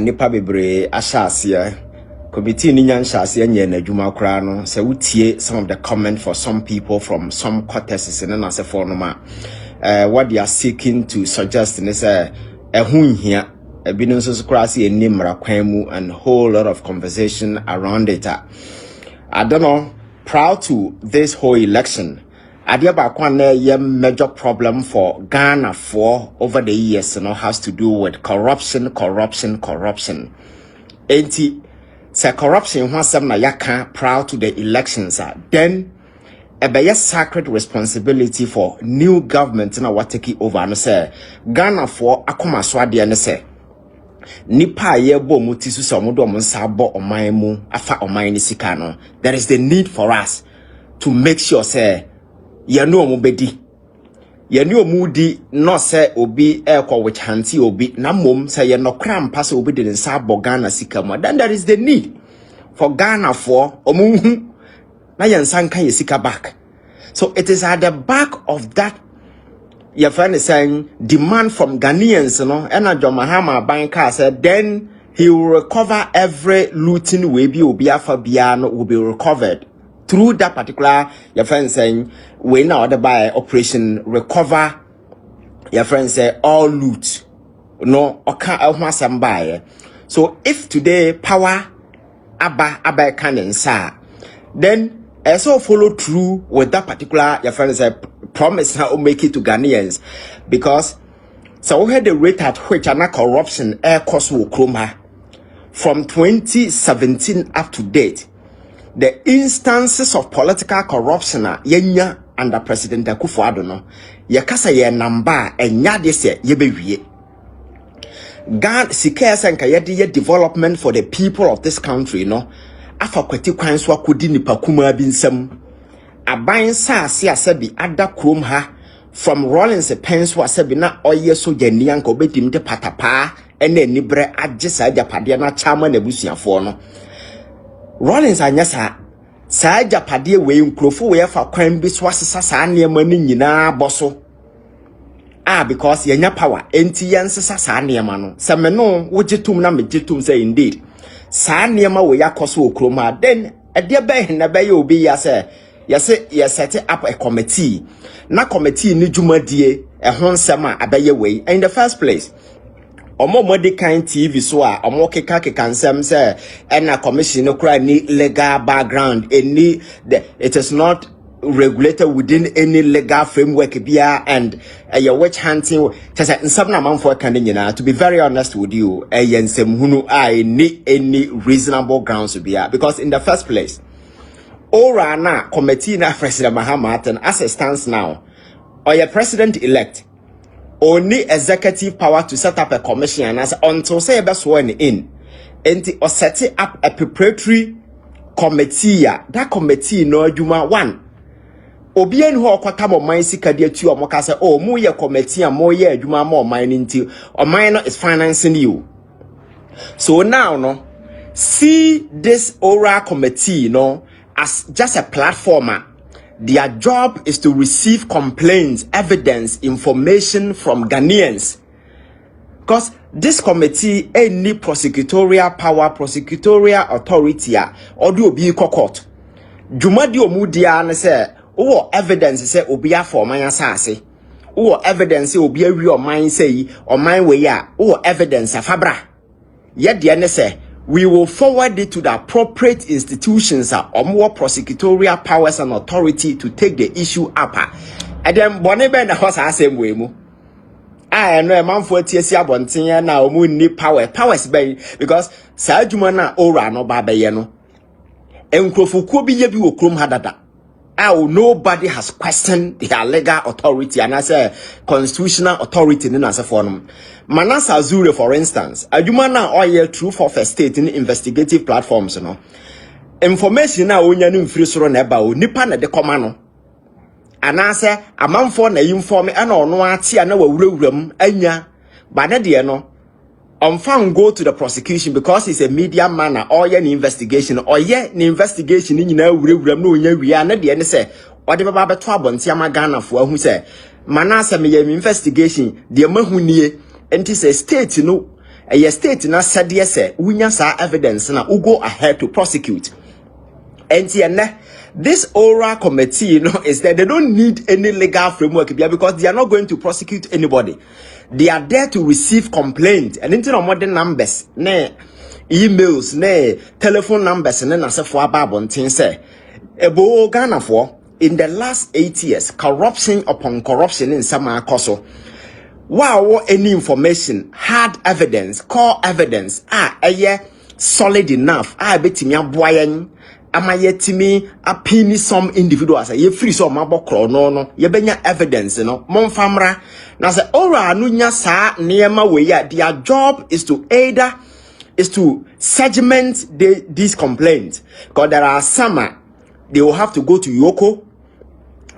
nipa bebre ashasia committee ni nyanshase nye na adwuma kra no se wutie some of the comment for some people from some quarters in na se for no ma what they are seeking to suggest is ehun hia ebinu nso kra se enimra kwan mu and whole lot of conversation around it. I don't know, proud to this whole election. Addae ba kwa na ye major problem for Ghana for over the years, has to do with corruption. Enti say corruption wasam na yaka proud to the elections then a be sacred responsibility for new government na what take over no say Ghana for akoma so ade ne say nipa ye bo muti su so modo mo nsa bo oman mu afa oman ni sika no. There is the need for us to make sure say ye no mo bedi ye ni omudi no say obi ekwo which hanti obi na mom say ye no kram pass obi de nsa bo Ghana sika mo. Then there is the need for Ghana for omu na ye nsa nka ye sika back. So it is at the back of that your friend is saying demand from Ghanaians, and Mahama banker said then he will recover every looting will be Fabiano will be recovered through that particular your friend saying we now the by operation recover your friend say all loot no oka buy. So if today power abba can sa then also follow through with that particular your friend say promise how make it to Ghanaians, because so we had the rate at which an corruption air cost will chroma from 2017 up to date. The instances of political corruption yenya under President Akufo-Addo no yakasa ye number enya this ye bewie God sika senka ye development for the people of this country afa kwati kwan so akodi nipa kuma bi nsam aban sa ase asabi ada krom ha from Rollins pens wa asabi na oye so jani anka obedim de patapa ene nibre agye sa japade na chama na busuafo no. Rollins anyasa sa japade we nkrofo we fa kwan bi so asesa sa niema ni nyina boso because yenya power enti yensesa sa niema no se me no wogitum na megitum say indeed sa niema we yakoso okroma then ade be na be obi ya say set up a committee na committee ni dwumadie ho nsem a abeye we in the first place omo kind TV so a omo keka nsem say na commission no kra ni legal background any it is not regulated within any legal framework bia and your witch hunting say nsem na manfo kan nyina. To be very honest with you nsem hunu ni any reasonable grounds bia, because in the first place Ora na committee na President Mahama as it stands now, or your president-elect only executive power to set up a commission and as until say be sworn in, and or set up a preparatory committee. That committee no adwuma one. Obi en ho kwata mo man sika de atu o mo ka say oh mo ye committee mo ye adwuma mo man nti o man no is financing you. So now see this oral committee as just a platformer. Their job is to receive complaints, evidence, information from Ghanaians. Because this committee any prosecutorial power, prosecutorial authority or do be court. Jumadi omudia ne say o evidence say obi afọ man asase. O evidence obi awi o man say o man we ya o evidence afabra. Yet the ne say we will forward it to the appropriate institutions or more prosecutorial powers and authority to take the issue up. And then Bonnie na house same way mu. I know a man for TSC Bontinya now mu ni powers bay because Sajuma na ora no babayeno. Enkrofuku bi ye bi wo krom hadada. Nobody has questioned their legal authority and as a constitutional authority in as a forum. Manasa Azure, for instance, adwuma na oil true for state in investigative platforms information na onya no mfiri soro na eba o nipa na de koma no anase amanfo na inform e na ono ate na wawurawuram anya ba na de no go to the prosecution because he's a media man or an investigation or investigation nyina wurawuram na onya wi na de ne se ode baba beto abonti ama Ghana fo ahu se manase me investigation de mahunie enti se state no a state na said yes unya sa evidence na go ahead to prosecute. And this oral committee, is that they don't need any legal framework because they are not going to prosecute anybody. They are there to receive complaint and into modern numbers, emails, telephone numbers, and then as a for Babon say Ebo Ghana for in the last 8 years, corruption upon corruption in some koso. Wow, any information, hard evidence, core evidence, solid enough. Betting boyan. Ama yetimi apini some individuals ye free some mabokro no ye benya evidence no monfamra na se ora anu nya saa niema we ya their job is to segment these complaints, because there are some they will have to go to Yoko,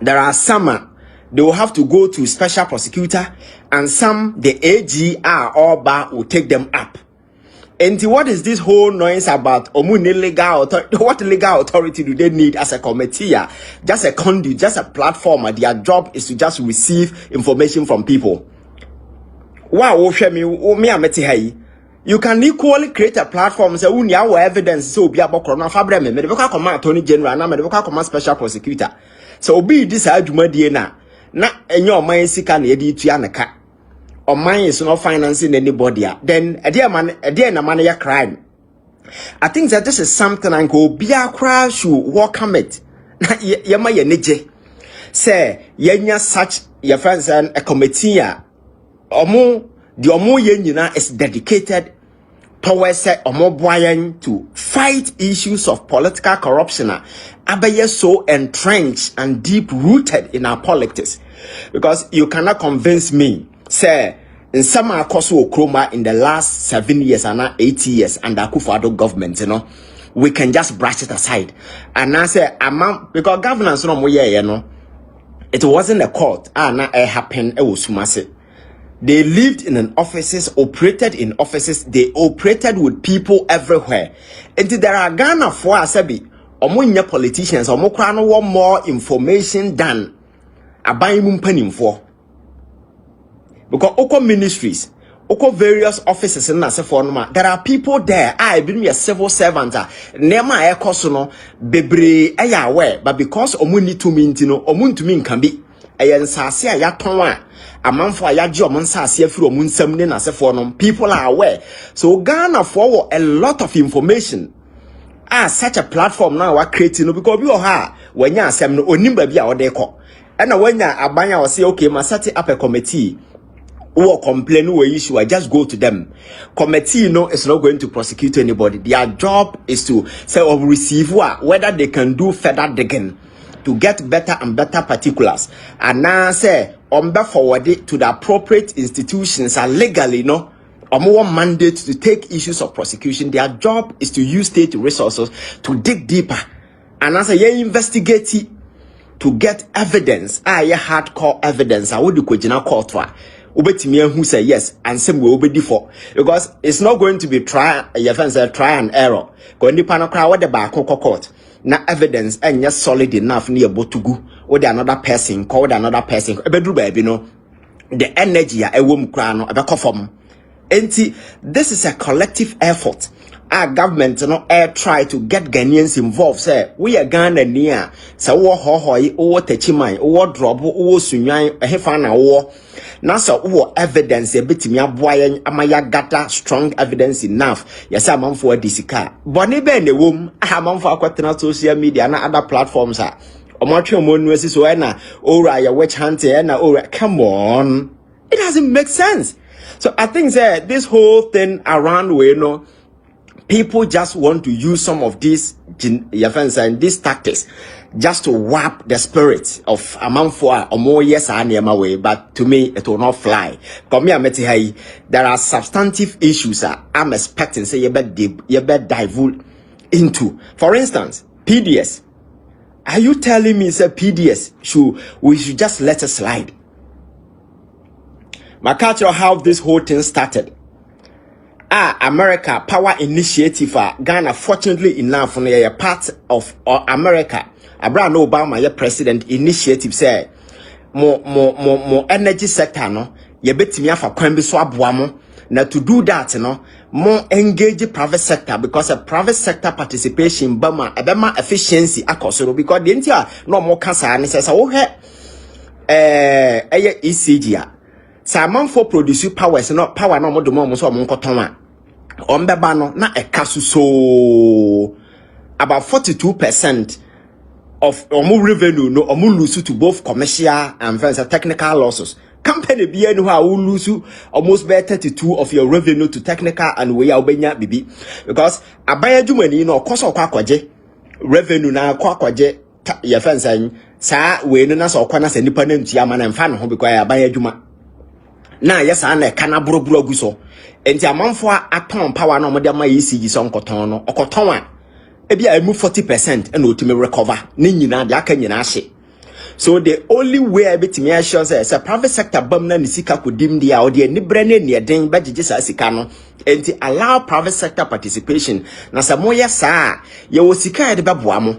there are some they will have to go to special prosecutor, and some the AGR or bar will take them up. And what is this whole noise about legal authority? What legal authority do they need as a committee? Just a conduit, just a platform. Their job is to just receive information from people. Wow, you can equally create a platform. Say, we have evidence. So be about corona fabric. Medical command attorney general. Now medical command special prosecutor. So be this argument na enyo man sika na yedi tua na ka. Or mine is not financing anybody, then a dear man ya crime. I think that this is something I go be a crowd should welcome it. Yama ye neje. Say yenya such your friends and a committee omo the omo yenina is dedicated towards omo boyan to fight issues of political corruption. Abaye so entrenched and deep rooted in our politics. Because you cannot convince me. Say, in some Akoso Okroma in the last 7 years and 8 years under Akufo-Addo government, we can just brush it aside. And I say, because governance, it wasn't a court. Happened. They lived in an offices, operated in offices. They operated with people everywhere. And there are Ghana for Asabi, omo politicians, omo krano want more information than abayim penim for. Because oko ministries, oko various offices in Nasefonoma, there are people there. I been me a civil servant. Nema ekosono bebre ayawe, but because omuni to mintino, omun to min can be a sasi ayatonwa. A man for a job on sasi through omun semne Nasefonum. People are aware. So Ghana forward a lot of information. Such a platform now we're creating because you are when you are sem no onimba bia odeko. And when you abanya or say okay, ma set up a committee. Or complain or issue, I just go to them. Committee, is not going to prosecute anybody. Their job is to say or receive whether they can do further digging to get better and better particulars. And now say forward it to the appropriate institutions and legally, or more mandate to take issues of prosecution. Their job is to use state resources to dig deeper. And as a investigate to get evidence, hardcore evidence. I would do court for. Ubetimi who say yes and same will be default because it's not going to be try and error. Go in the panel crowd what the back court. Na evidence and just solid enough near Botugu or the another person called another person. The energy a womb crown of a conform. This is a collective effort. Our government try to get Ghanaians involved. Say we are Ghana near. So hohoi or techimai or drop or sunyai a hefana or nasa or evidence a bit me aboyan amaya gata strong evidence enough. Yes, I'm for disika. Bonnie ben the womb. I'm for quatana social media and other platforms. Omatrio Monwesi so na ora ya witch hunter na ora. Come on, it doesn't make sense. So I think that this whole thing around where people just want to use some of these these tactics just to warp the spirit of Amanfoa or more yes and way, but to me it will not fly. There are substantive issues I'm expecting say you better divulge into. For instance, PDS. Are you telling me say PDS we should just let it slide? My culture how this whole thing started. America Power Initiative Ghana fortunately enough for a part of America. Abraham Obama your president initiative say more energy sector no ye betimi afa kwan bi so aboa mo Now to do that, more engage the private sector, because a private sector participation bama efficiency akosoro, because the entire no more cancer and says ECG. Sa for produce powers not power no more do more so mon kotonwa. Ombeba no na ekasu so about 42% of omu revenue no omu lose to both commercial and technical losses. Company be no how lose almost by 32 of your revenue to technical and we obenya bibi, because abaya jumani no cost of kwaje revenue na kwaje ya fence sa we no na so kwana se nipa na ntua ma na mfa no ho because abaya juma na yesa na kana brobro gu so enti amanfo aton power na omode ama ECG so nkoton no okoton a ebia emu 40% and otime recover ni nyina de aka nyina hye. So the only way I bet me assure say a private sector bam na ni sika kodim dia o de ni bre ne ne den ba gigi sa sika no enti allow private sector participation na sa moye sa ye wo sika de beboa mo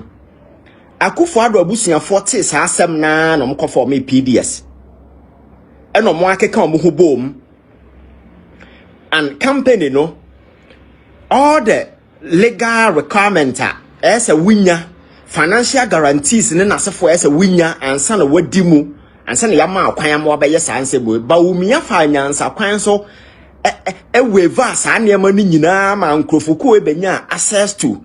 akufo ado abusuafo te sa asem na no mko for me PDS eno mo akeka mo ho bom and company no all the legal requirement as a winner financial guarantees ne nasefo as a winner ansa na wadi mu ansa na yama akwan ma obeye sanse bo ba wumia finance akwan so waiver sa na ma ni nyina ma nkrofoku ebenya access to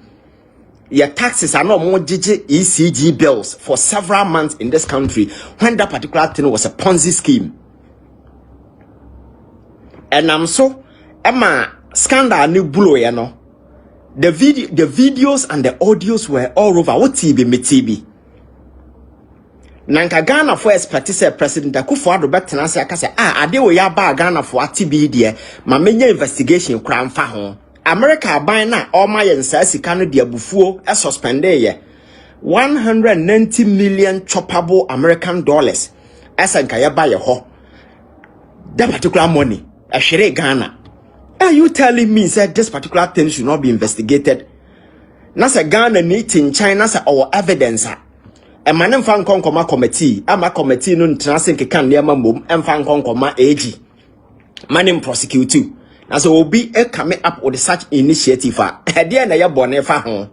your taxes are not more ECG bills for several months in this country when that particular thing was a Ponzi scheme. And I'm so Emma scandal new blow the videos and the audios were all over. What TV me TV Nanka Ghana for expertise President Akufo-Addo betena se aka se Addae wo ya ba Ghana for TB de ma menya investigation kra mfa ho America ban na all my yensa sika no de abufuo suspended ye 190 million choppable American dollars asanka ya ba ye ho that particular money ahwere Ghana. Are you telling me that this particular thing should not be investigated? Na se Ghana need in China say our evidence a man mfa nkoma committee ama committee no ntena ke kan niam mom mfa nkoma AG man prosecute na so obi come up with such initiative there na ya bone fa ho.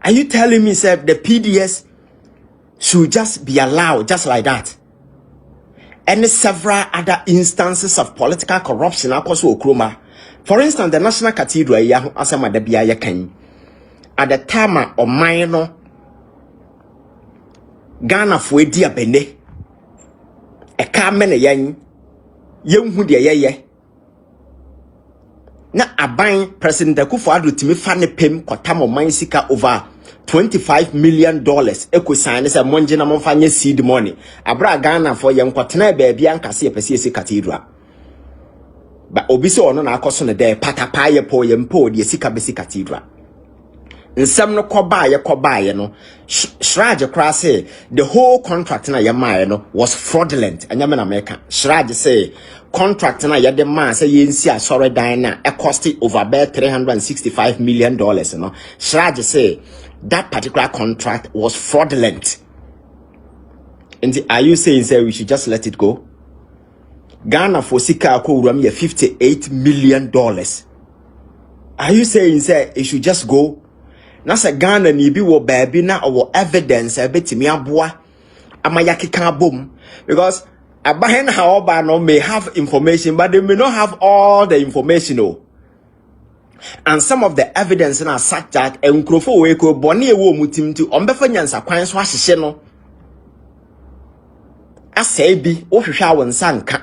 Are you telling me that the PDS should just be allowed just like that? And several other instances of political corruption across Okroma. For instance, the National Cathedral asama da bia ya kan at the time of minor Ghana for dia bene e ka mene yan yenhu de yeye na aban President Akufo-Addo timi fa ne pem kwatam man sika over $25 million eko sign say monje na monfa nye seed money abra Ghana for yen kwatena baabi ankase epese ese cathedral ba obi se ono na akoso ne de patapa ye po ye mpo de sika besi cathedral nsem no koba ye no Shraj kra say the whole contract na ye ma no was fraudulent anyame na America. Shraj say contract na ye de man say ye nsi asore dan na e cost over $365 million no. Shraj say that particular contract was fraudulent. And are you saying say we should just let it go? Ghana for sika ko uram ye $58 million. Are you saying say it should just go? Na say Ghana ni bi wo baabi na or evidence betimi aboa amayakeka bom, because abahen however no may have information but they may not have all the information no. And some of the evidence na such that enkrofo we ko bone e wo mutim ti ombefa nyansa kwan so ahyehye no asai bi wo hwehwe awonsa nka.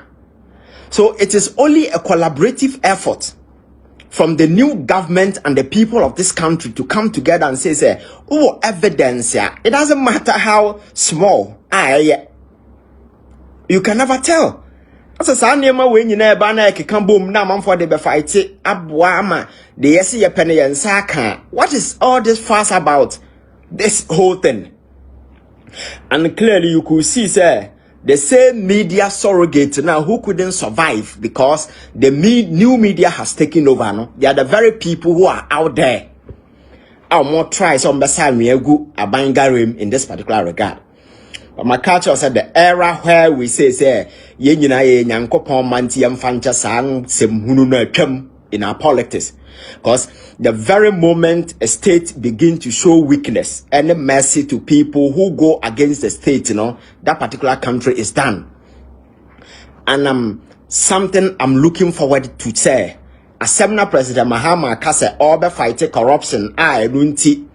So it is only a collaborative effort from the new government and the people of this country to come together and say oh evidence it doesn't matter how small you can never tell. As a sanema when you never na keka bom na man for the be fight abwa ama the yesi ye penny and saka. What is all this fuss about this whole thing? And clearly you could see say the same media surrogate now who couldn't survive because the new media has taken over. No, they are the very people who are out there. Our more tries on Basami Egu Abangarim in this particular regard. my culture said the era where we say ye nyina ye nyankopon manti yamfancha sang sem hunu na atwam in our politics, because the very moment a state begin to show weakness and mercy to people who go against the state, that particular country is done. And something I'm looking forward to say, Assembly President Mahama kase obe fight corruption runti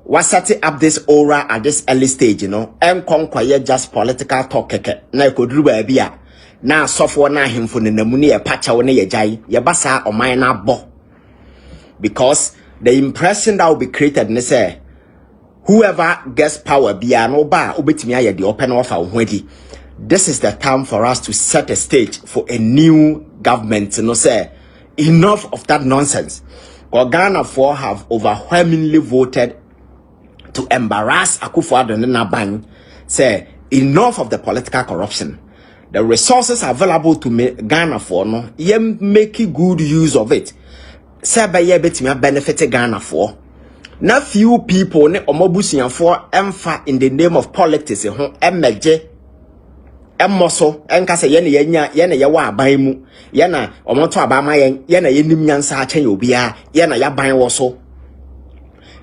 was setting up this aura at this early stage, and conquer just political talk na could do a na software na him for the namuni a patcha on ye jai yabasa or minor bo, because the impression that will be created ne say whoever gets power be an oba ubitimi the open offer already. This is the time for us to set a stage for a new government. Say enough of that nonsense. Ghana 4 have overwhelmingly voted to embarrass Akufo-Addo and Naban. Say enough of the political corruption. The resources available to Ghana 4 make good use of it. Say by ye betimi benefit Ghana 4. Now few people ne omobusian for emfa in the name of politics emeje emoso enka se yene ye wa aban mu ye na omoto abama ye na yenim nyansa achen obia ye na ya ban wo so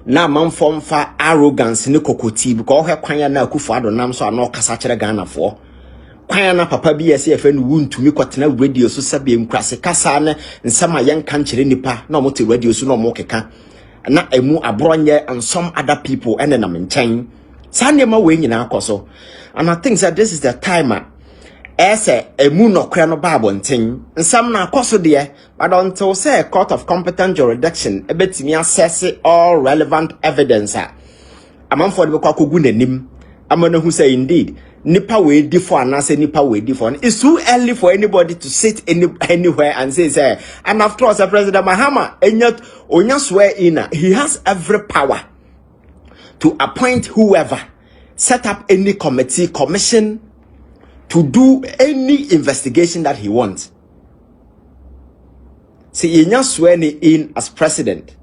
na manfo mfa arrogance ne kokoti because he kwan na Akufo-Addo nam so ana okasa kire Ghana 4 kwan na papa bi yesi efe no wuntumi kwatena radio so sabe nkrase kasa ne nsama yen kan kire nipa na omoto radio so na omokeka na emu abronye and some other people and then I'm in chain. Sandema we nyina akoso. And I think that this is the time ese emu no kra no babo ntin. Nsam na akoso de, but until say a court of competent jurisdiction ebetimi assess all relevant evidence. Amanfo de kwa kogu nanim. Amana who say indeed nipa we di for anase nipa we di for. It's too early for anybody to sit anywhere and say and after all, President Mahama onya swear in, he has every power to appoint whoever, set up any committee, commission to do any investigation that he wants. See, onya swear in as president,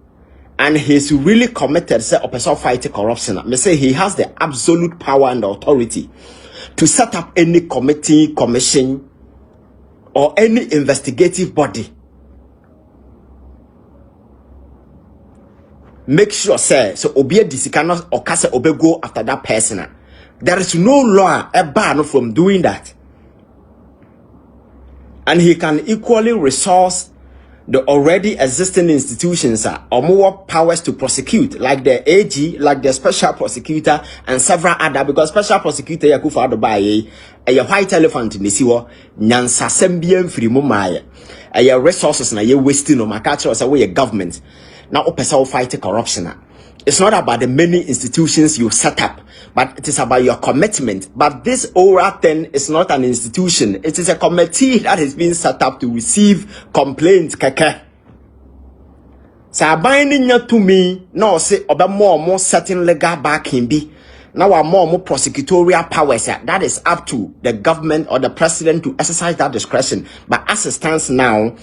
and he's really committed say a person fighting corruption. Me say he has the absolute power and authority to set up any committee, commission, or any investigative body. Make sure say so obia disikano or kase obe go after that person. There is no law a ban from doing that. And he can equally resource the already existing institutions or more powers to prosecute, like the AG, like the special prosecutor and several other, because special prosecutor Akufo-Addo baye a white elephant in the siwo nyansa sembien free mumaye a resources na ye wasting on my culture as a way government. Now, opesa fight corruption. It's not about the many institutions you set up, but it is about your commitment. But this ORA 10 is not an institution. It is a committee that has been set up to receive complaints. Keke. So binding to me, no say about more certain legal backing be. Now are more prosecutorial powers. That is up to the government or the president to exercise that discretion. But as it stands now,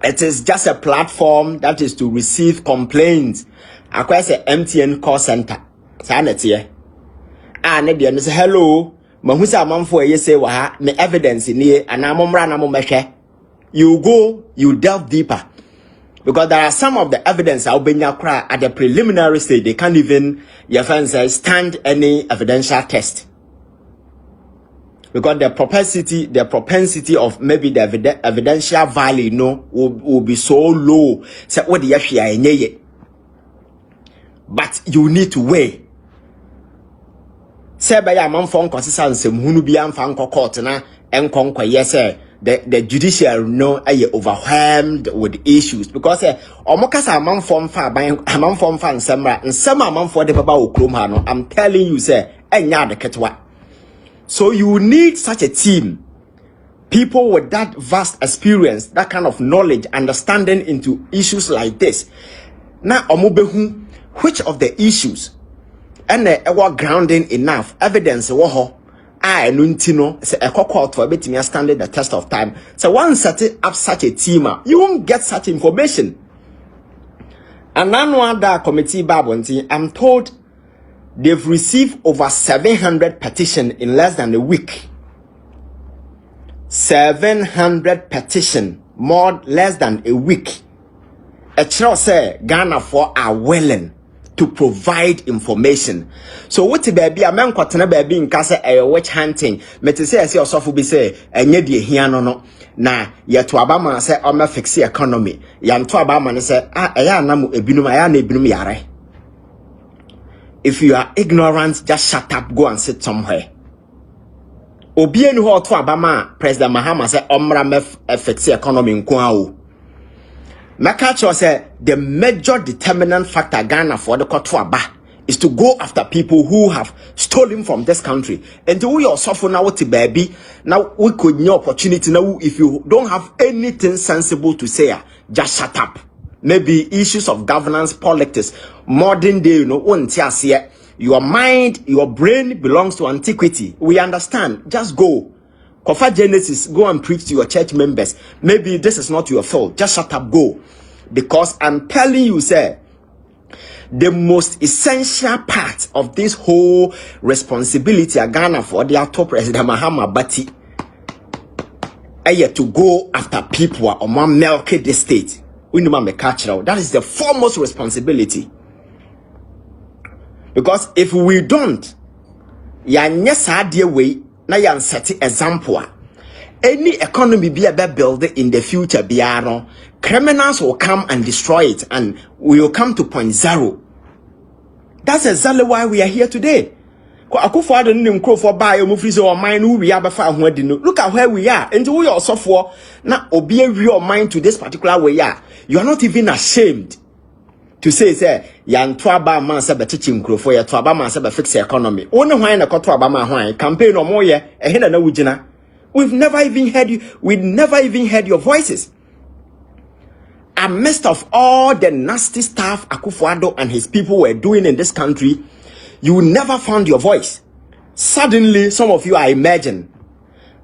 it is just a platform that is to receive complaints. Across a MTN call center. Sanity. And then say hello. Mahusa manfo ye say wa me evidence in here and amomra na momehwe. You go, you delve deeper. Because there are some of the evidence I'll be at the preliminary stage. They can't even stand any evidential test. Because the propensity of maybe the evidential value will be so low. So what the issue? But you need to weigh. Say by a man for consistency, who be unfound court na enconquer yes, the judiciary overwhelmed with issues because almost a man from far by a man from fan samra and some amount for the baba ukrumano. I'm telling you, say, and ya the ketwa. So you need such a team, people with that vast experience, that kind of knowledge, understanding into issues like this. Now, omubehu, which of the issues and our grounding enough evidence woho I nuntino say a court for betting standing the test of time. So once set up such a team, you won't get such information. And then one that committee babonti, I'm told they've received over 700 petitions in less than a week. 700 petitions, more less than a week. A child say Ghana for are willing to provide information. So what baby a man kwatena baby in kase witch hunting. Mete say as yourself be say enye die hia no na ye to abama say o ma fix economy. Ya to abama ne say eya na mu ebinum aya na ebinum yare. If you are ignorant, just shut up, go and sit somewhere. Obi enu ho to abama President Mahama say omra me fix economy nko awo. Makacho say the major determinant factor Ghana for the Kotuaba is to go after people who have stolen from this country. And we also for now to baby. Now we could new opportunity now if you don't have anything sensible to say, just shut up. Maybe issues of governance, politics, modern day, your mind, your brain belongs to antiquity. We understand. Just go. Kofa Genesis, go and preach to your church members. Maybe this is not your fault. Just shut up, go. Because I'm telling you, sir, the most essential part of this whole responsibility of Ghana for the top President Mahama Bati to go after people or man milk the state. That is the foremost responsibility. Because if we don't, way. Na yan set example. Any economy be built in the future, criminals will come and destroy it, and we will come to point zero. That's exactly why we are here today. Look at where we are, and we also for now obey your mind to this particular way. You are not even ashamed to say yan twaba man se betichim krofo ya twaba man se be fix economy. One hwan na twaba man hwan campaign or more ye ehina na wugina. We've never even heard you. We never even heard your voices. Amidst of all the nasty stuff Akufo-Addo and his people were doing in this country, you never found your voice. Suddenly, some of you are emerging.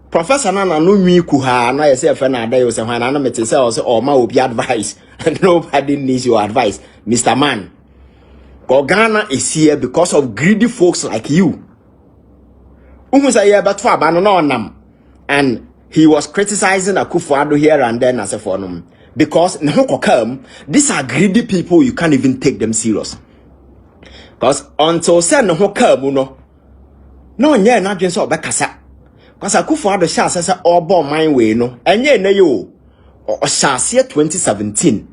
Professor Nana no mi kuha na yese fe na Addae say hwan na mete say o ma obi advice. Nobody needs your advice, Mr. Man. Ghana is here because of greedy folks like you. And he was criticizing Akufo-Addo here and then as a forum. Because these are greedy people, you can't even take them serious. Because until said no nye na dwen so obekasa. Because Akufo-Addo sha say all born mind way no. Enye na yo. Oshasiye 2017.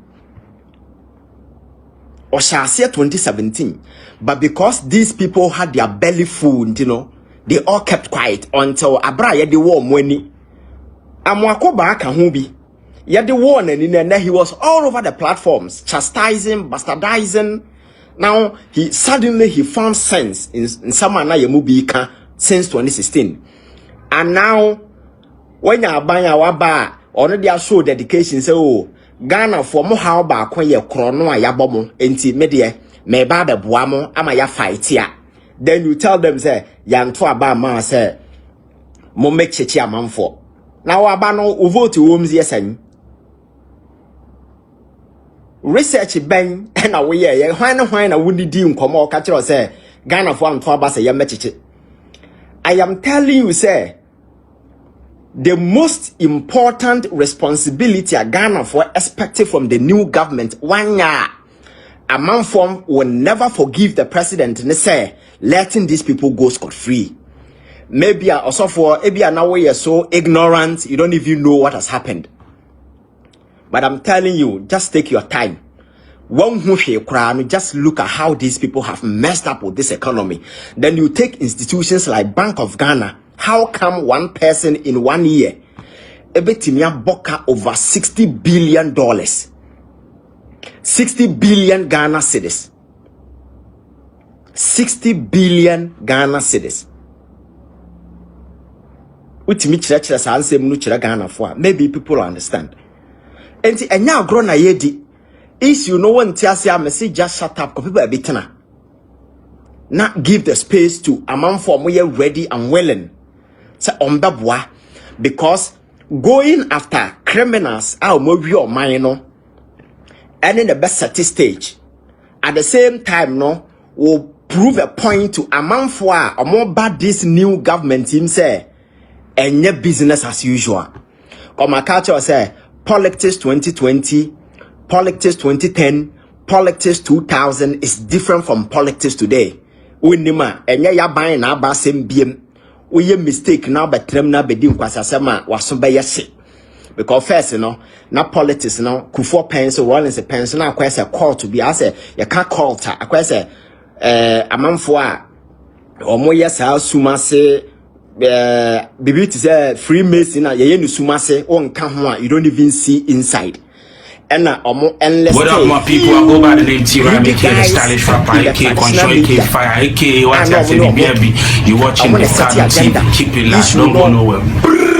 Oshasiye 2017. But because these people had their belly full, they all kept quiet until Abraya the war mweni. Amwako baraka hubi. Ya the war and he was all over the platforms, chastising, bastardizing. Now he suddenly found sense in Samana Yemubika since 2016. And now when Abanya Waba already show dedication say Ghana for mo how ba kon ye krono a yabomo enti media me ba da boamo ama ya fight ya. Then you tell them say yanto aba ma say mo make chechi amanfo. Now aba no vote woms yesan. Research ben na we ye hwan na woni di nkomo ka kire say Ghana for anto aba say ye mecheche. I am telling you say the most important responsibility a Ghana for expected from the new government, one year, a man form will never forgive the president and say letting these people go scot-free. Maybe also for now you're so ignorant, you don't even know what has happened. But I'm telling you, just take your time. Just look at how these people have messed up with this economy. Then you take institutions like Bank of Ghana. How come one person in 1 year ebetimia boka over $60 billion? 60 billion Ghana cedis. 60 billion Ghana cedis. Maybe people understand. And now grown a yedi. Is you know when Tiasia message just shut up, people a bitna. Not give the space to a man for more ready and willing. Say ombabwa, because going after criminals are more your mind, and in the best stage, at the same time, no, will prove a point to Amanfwa or more bad this new government team say and your business as usual. Come my culture say politics 2020, politics 2010, politics 2000 is different from politics today. We nima and ya buying na ba same BM. We mistake now but trem na bedim kwasasema wasomba yesi. Because first, na politics, Kufo pencil, one is a pencil, now quite a call to be, I say, you can't call ta, I quite say, a month for or more yes, I'll sumase, baby to say, Freemason, you sumase, on come you don't even see inside. And more endless. What up, more people? I go by the name T. Rabbit, the stylish rapper, AK, Control, AK, Fire, AK, what's that? You watching the Davcado TV, keep it locked, don't go nowhere.